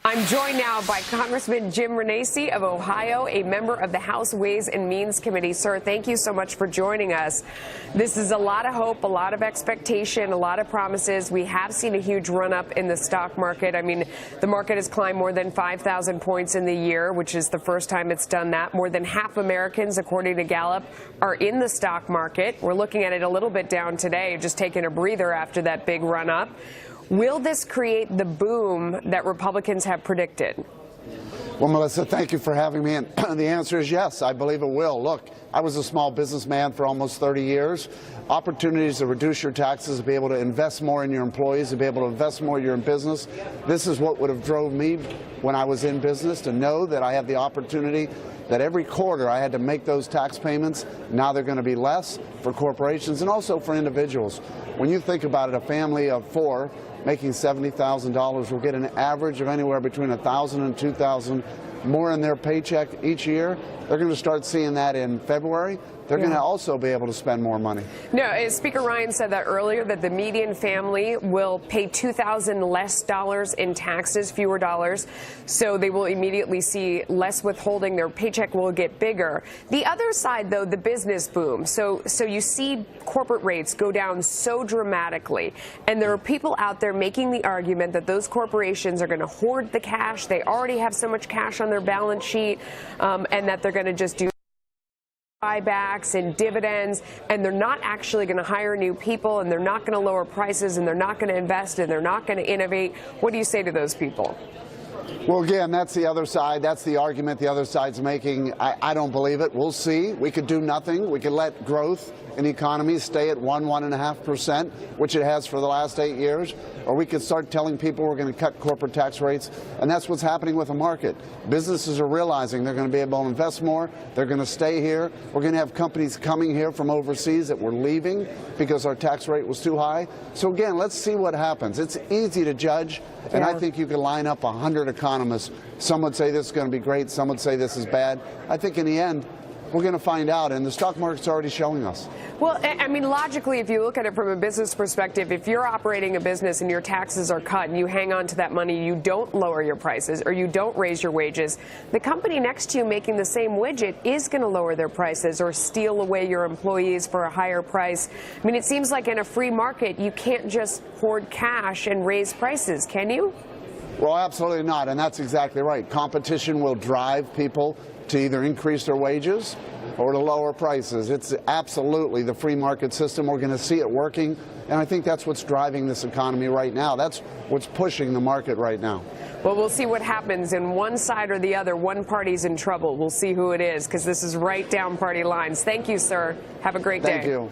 I'm joined now by Congressman Jim Renacci of Ohio, a member of the House Ways and Means Committee. Sir, thank you so much for joining us. This is a lot of hope, a lot of expectation, a lot of promises. We have seen a huge run-up in the stock market. I mean, the market has climbed more than 5,000 points in the year, which is the first time it's done that. More than half Americans, according to Gallup, are in the stock market. We're looking at it a little bit down today, just taking a breather after that big run-up. Will this create the boom that Republicans have predicted? Well, Melissa, thank you for having me. And the answer is yes, I believe it will. Look, I was a small businessman for almost 30 years. Opportunities to reduce your taxes, to be able to invest more in your employees, to be able to invest more in your business. This is what would have drove me when I was in business, to know that I have the opportunity that every quarter I had to make those tax payments. Now they're going to be less for corporations and also for individuals. When you think about it, a family of four making $70,000 will get an average of anywhere between $1,000 and $2,000 more in their paycheck each year. They're going to start seeing that in February. They're going to also be able to spend more money. No, Speaker Ryan said that earlier, that the median family will pay $2,000 less dollars in taxes, fewer dollars, so they will immediately see less withholding. Their paycheck will get bigger. The other side, though, the business boom. So you see corporate rates go down so dramatically, and there are people out there making the argument that those corporations are going to hoard the cash. They already have so much cash on their balance sheet, and that they're going to just do buybacks and dividends, and they're not actually going to hire new people, and they're not going to lower prices, and they're not going to invest, and they're not going to innovate. What do you say to those people? Well, again, that's the other side. That's the argument the other side's making. I don't believe it. We'll see. We could do nothing. We could let growth in the economy stay at 1.5%, which it has for the last 8 years, or we could start telling people we're going to cut corporate tax rates, and that's what's happening with the market. Businesses are realizing they're going to be able to invest more. They're going to stay here. We're going to have companies coming here from overseas that were leaving because our tax rate was too high. So again, let's see what happens. It's easy to judge, and I think you could line up 100 economists. Some would say this is going to be great. Some would say this is bad. I think in the end, we're going to find out, and the stock market's already showing us. Well, I mean, logically, if you look at it from a business perspective, if you're operating a business and your taxes are cut and you hang on to that money, you don't lower your prices or you don't raise your wages, the company next to you making the same widget is going to lower their prices or steal away your employees for a higher price. I mean, it seems like in a free market, you can't just hoard cash and raise prices, can you? Well, absolutely not, and that's exactly right. Competition will drive people to either increase their wages or to lower prices. It's absolutely the free market system. We're going to see it working, and I think that's what's driving this economy right now. That's what's pushing the market right now. Well, we'll see what happens in one side or the other. One party's in trouble. We'll see who it is, because this is right down party lines. Thank you, sir. Have a great day. Thank you.